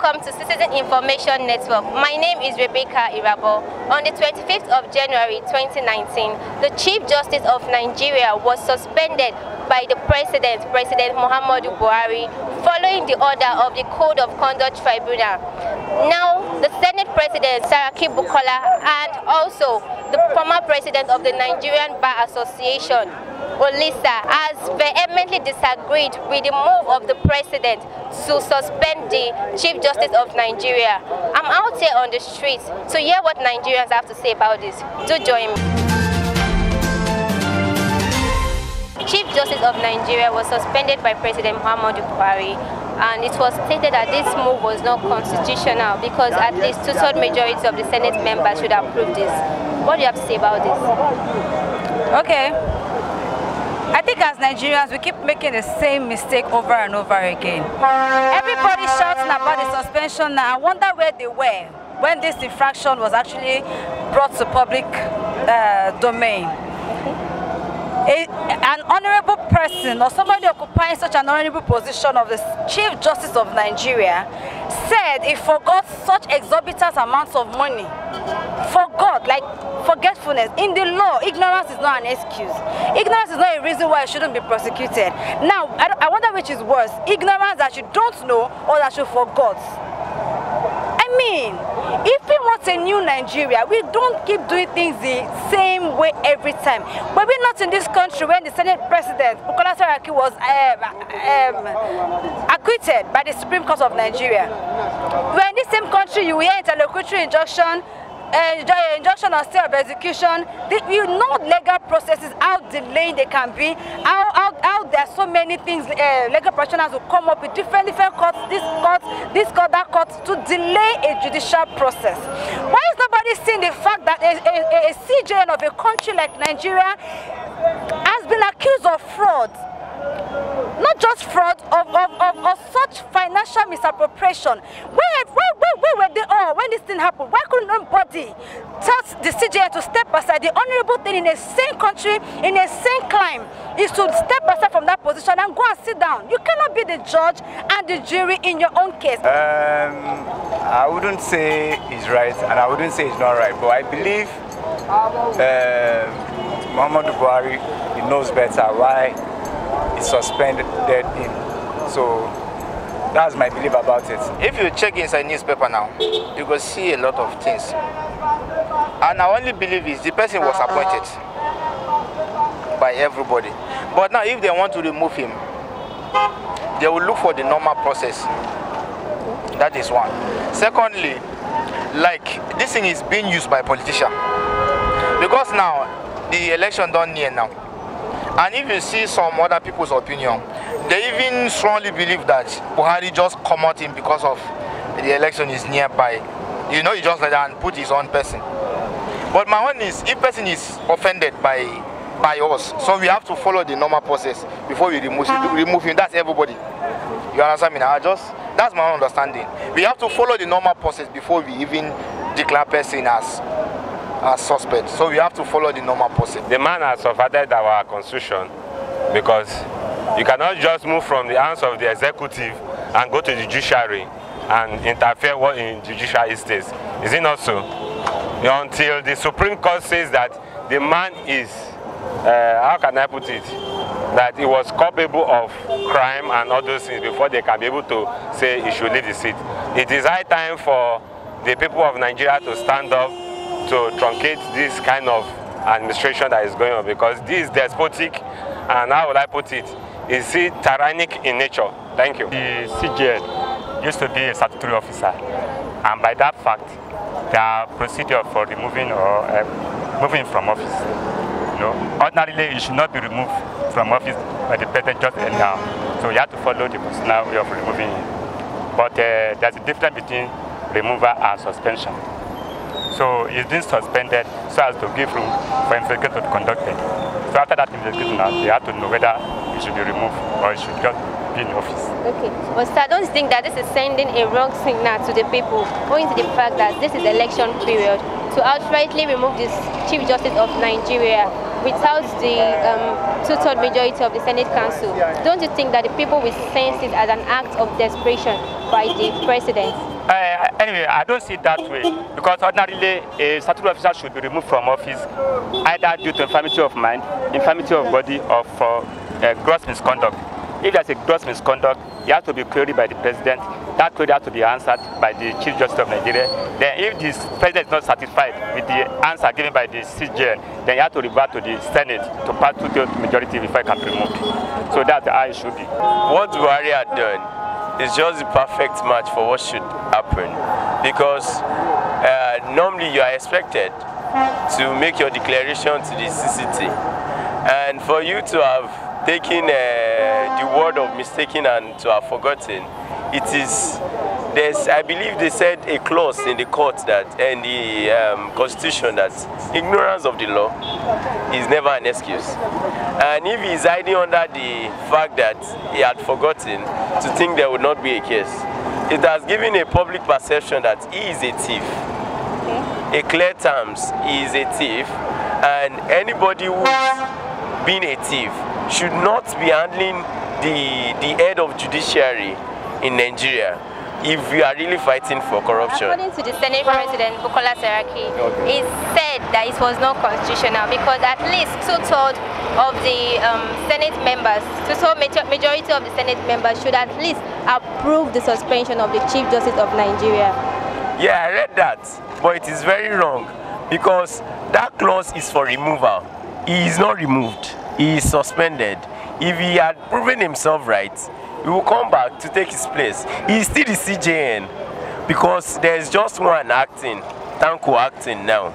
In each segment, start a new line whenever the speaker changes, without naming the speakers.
welcome to Citizen Information Network. My name is Rebecca Irabor. On the 25th of January 2019, the Chief Justice of Nigeria was suspended by the President Muhammadu Buhari, following the order of the Code of Conduct Tribunal. Now, the Senate President Saraki Bukola and also the former President of the Nigerian Bar Association, Olisa, has vehemently disagreed with the move of the President to suspend the Chief Justice of Nigeria. I'm out here on the streets to hear what Nigerians have to say about this. Do join me. Chief Justice of Nigeria was suspended by President Muhammadu Buhari, and it was stated that this move was not constitutional because at least two-thirds majority of the Senate members should approve this. What do you have to say about this?
Okay. I think as Nigerians, we keep making the same mistake over and over again. Everybody shouting about the suspension now. I wonder where they were when this infraction was actually brought to public domain. An honorable person or somebody occupying such an honorable position of the Chief Justice of Nigeria said he forgot such exorbitant amounts of money. Forgot, like forgetfulness. In the law, ignorance is not an excuse. Ignorance is not a reason why it shouldn't be prosecuted. Now, I wonder which is worse, ignorance that you don't know or that you forgot. I mean, if we want a new Nigeria, we don't keep doing things the same way every time. But we're not in this country when the Senate President, Bukola Saraki, was acquitted by the Supreme Court of Nigeria. We're in this same country, you hear interlocutory injunction, injunction on stay of execution. You know legal processes, how delayed they can be, how there are so many things legal practitioners will come up with different courts, this court, that court, to delay a judicial process. Why is nobody seeing the fact that a CJN of a country like Nigeria has been accused of fraud? Not just fraud, of such financial misappropriation. Where were they all when this thing happened? Why couldn't nobody tell the CJN to step aside? The honorable thing in a sane country, in a sane climb, is to step aside from that position and go and sit down. You cannot be the judge and the jury in your own case.
I wouldn't say it's right and I wouldn't say it's not right, but I believe Muhammadu Buhari, he knows better why he suspended him. So that's my belief about it.
If you check inside newspaper now, you will see a lot of things. And I only believe is the person was appointed by everybody. But now if they want to remove him, they will look for the normal process. That is one. Secondly, like this thing is being used by politicians. Because now the election don't near now. And if you see some other people's opinion, they even strongly believe that Buhari just come out him because of the election is nearby. You know, he just like that and put his own person. But my own is, if person is offended by us, so we have to follow the normal process before we remove him. That's everybody. You understand me now? That's my own understanding. We have to follow the normal process before we even declare person as suspect. So we have to follow the normal process.
The man has subverted our constitution because you cannot just move from the hands of the executive and go to the judiciary and interfere in judicial estates. Is it not so? Until the Supreme Court says that the man is, how can I put it, that he was culpable of crime and all those things before they can be able to say he should leave the seat. It is high time for the people of Nigeria to stand up to truncate this kind of administration that is going on, because this is despotic and, how will I put it, is tyrannic in nature. Thank you.
The CJN used to be a statutory officer, and by that fact, there are procedures for removing or moving from office. You know, ordinarily, you should not be removed from office by the president just anyhow. So you have to follow the constitutional way of removing him. But there's a difference between removal and suspension. So he's been suspended so as to give room for investigation to be conducted. So after that investigation, they have to know whether he should be removed or he should just be in office.
Okay, but sir, don't you think that this is sending a wrong signal to the people, owing to the fact that this is election period, to outrightly remove this Chief Justice of Nigeria without the two-thirds majority of the Senate Council? Don't you think that the people will sense it as an act of desperation by the president?
Anyway, I don't see it that way, because ordinarily a statutory officer should be removed from office either due to infirmity of mind, infirmity of body, or for gross misconduct. If there's a gross misconduct, it has to be queried by the president. That query has to be answered by the Chief Justice of Nigeria. Then if the president is not satisfied with the answer given by the CJN, then you have to revert to the Senate to pass two-thirds majority before it can be removed. So that's how it should be.
What Buhari had done is just the perfect match for what should happen, because normally you are expected to make your declaration to the CCT, and for you to have taken the word of mistaken and to have forgotten, I believe they said a clause in the court that, in the constitution, that ignorance of the law is never an excuse. And if he is hiding under the fact that he had forgotten to think there would not be a case, it has given a public perception that he is a thief. A clear terms, he is a thief, and anybody who is being a thief should not be handling the head of judiciary in Nigeria if we are really fighting for corruption.
According to the Senate President, Bukola Saraki, he said that it was not constitutional because at least two-thirds of the Senate members, majority of the Senate members should at least approve the suspension of the Chief Justice of Nigeria.
Yeah, I read that, but it is very wrong because that clause is for removal. He is not removed. He is suspended. If he had proven himself right, he will come back to take his place. He is still the CJN because there is just one acting, Tanko acting now.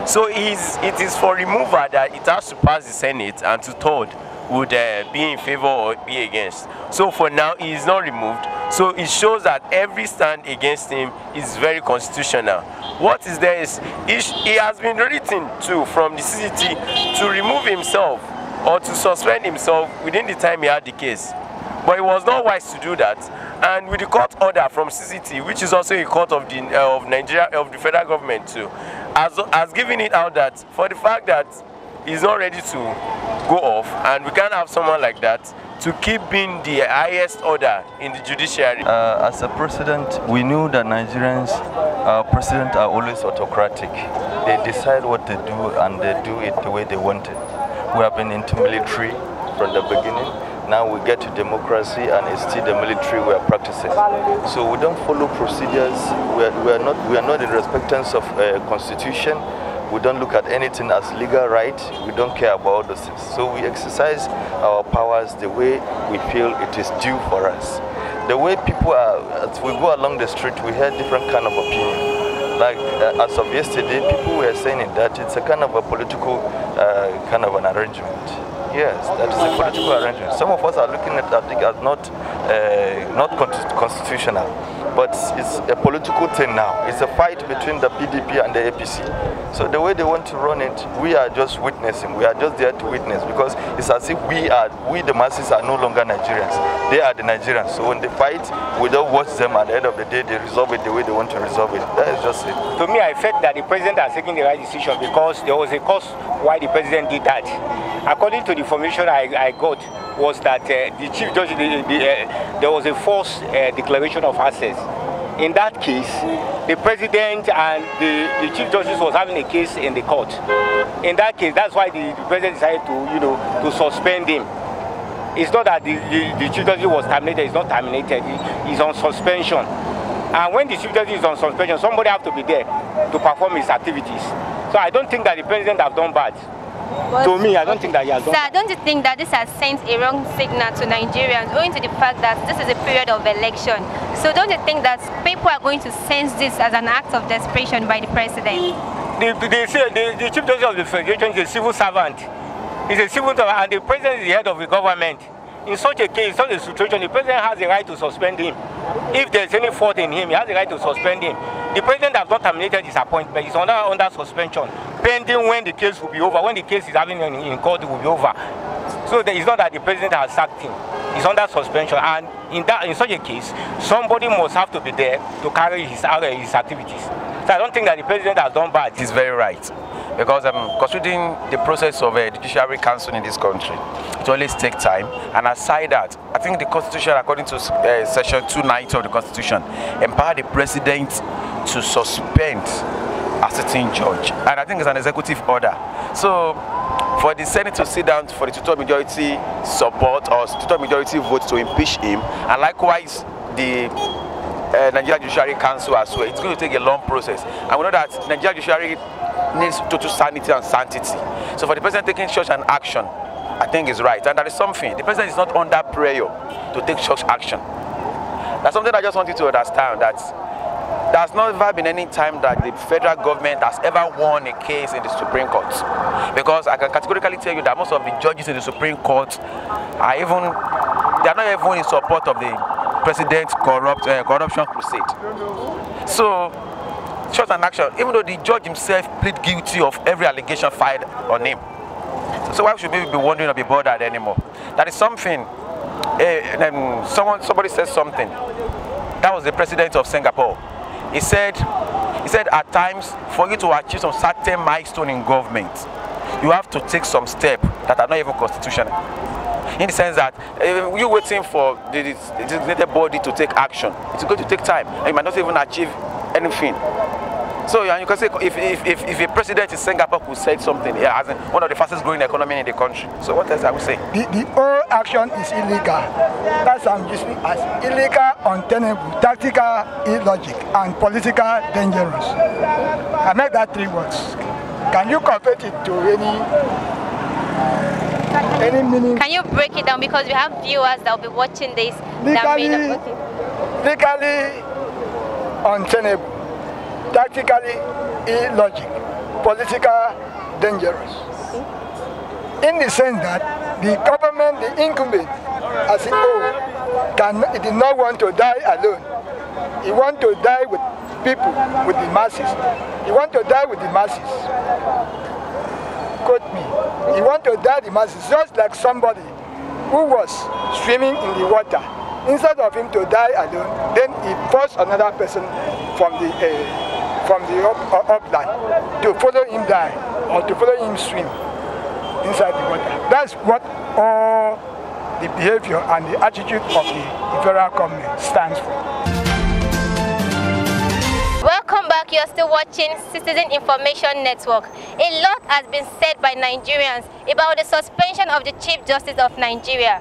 So it is for removal that it has to pass the Senate, and two-thirds would be in favor or be against. So for now, he is not removed. So it shows that every stand against him is very constitutional. What is there is, he has been written to from the CCT to remove himself or to suspend himself within the time he had the case. But it was not wise to do that. And with the court order from CCT, which is also a court of Nigeria, of the federal government too, has given it out that for the fact that he's not ready to go off, and we can't have someone like that to keep being the highest order in the judiciary.
As a president, we knew that Nigerians, presidents are always autocratic. They decide what to do and they do it the way they want it. We have been into military from the beginning. Now we get to democracy and it's still the military we are practicing. So we don't follow procedures. We are not in respectance of constitution. We don't look at anything as legal right. We don't care about those things. So we exercise our powers the way we feel it is due for us. The way people are, as we go along the street, we hear different kind of opinion. Like as of yesterday, people were saying that it's a kind of a political kind of an arrangement. Yes, that is a political arrangement. Some of us are looking at that as not constitutional, but it's a political thing now. It's a fight between the PDP and the APC. So the way they want to run it, we are just witnessing. We are just there to witness because it's as if we the masses are no longer Nigerians. They are the Nigerians. So when they fight, we don't watch them. At the end of the day, they resolve it the way they want to resolve it. That is just it.
To me, I felt that the president has taken the right decision because there was a cause why the president did that. According to the information I got, was that the chief judge, there was a false declaration of access. In that case, the president and the chief justice was having a case in the court. In that case, that's why the president decided to suspend him. It's not that the chief justice was terminated. It's not terminated. He's on suspension. And when the chief justice is on suspension, somebody has to be there to perform his activities. So I don't think that the president has done bad. But to me, I don't think that he has done bad.
Sir, don't you think that this has sent a wrong signal to Nigerians owing to the fact that this is a period of election? So don't you think that people are going to sense this as an act of desperation by the president?
The chief justice of the federation is a civil servant. He's a civil servant, and the president is the head of the government. In such a case, such a situation, the president has the right to suspend him. If there's any fault in him, he has the right to suspend him. The president has not terminated his appointment. He's under suspension, pending when the case will be over. When the case is having in court, it will be over. So it's not that the president has sacked him. He's under suspension, and in such a case, somebody must have to be there to carry his activities. So I don't think that the president has done bad.
He's very right. Because considering the process of a judiciary council in this country, it always takes time. And aside that, I think the Constitution, according to Section 290 of the Constitution, empower the President to suspend a sitting judge. And I think it's an executive order. So, for the Senate to sit down for the two-third majority support or two-third majority vote to impeach him, and likewise the Nigeria Judiciary Council as well, it's going to take a long process. And we know that Nigeria Judiciary needs total sanity and sanctity. So for the president taking such an action, I think is right. And that is something. The president is not under pressure to take such action. That's something I just want you to understand, that there's never been any time that the federal government has ever won a case in the Supreme Court. Because I can categorically tell you that most of the judges in the Supreme Court are not even in support of the president's corruption crusade. So, short an action, even though the judge himself plead guilty of every allegation filed on him. So why should we be wondering or be bothered anymore? That is something. Somebody said something. That was the president of Singapore. He said at times, for you to achieve some certain milestone in government, you have to take some steps that are not even constitutional. In the sense that you're waiting for the designated body to take action, it's going to take time, and you might not even achieve anything. So you can say if a president in Singapore could say something, as one of the fastest growing economy in the country. So what else I would say?
The whole action is illegal. That's what I'm using as illegal, untenable, tactical, illogic, and political dangerous. I make that 3 words. Can you convert it to any meaning?
Can you break it down, because we have viewers that will be watching this?
Legally untenable, tactically illogic, political dangerous. In the sense that the government, the incumbent, as a whole, it did not want to die alone. He wants to die with people, with the masses. He wants to die with the masses. Quote me. He wants to die the masses, just like somebody who was swimming in the water. Instead of him to die alone, then he forced another person from the upland to follow him die or to follow him swim inside the water. That's what all the behavior and the attitude of the federal government stands for.
Welcome back. You are still watching Citizen Information Network. A lot has been said by Nigerians about the suspension of the Chief Justice of Nigeria.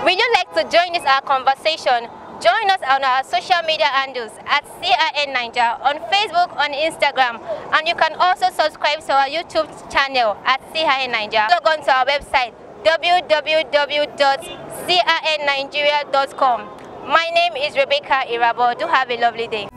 Would you like to join our conversation? Join us on our social media handles at CIN Nigeria on Facebook, on Instagram, and you can also subscribe to our YouTube channel at CIN Nigeria. Log on to our website www.cinnigeria.com. My name is Rebecca Irabor. Do have a lovely day.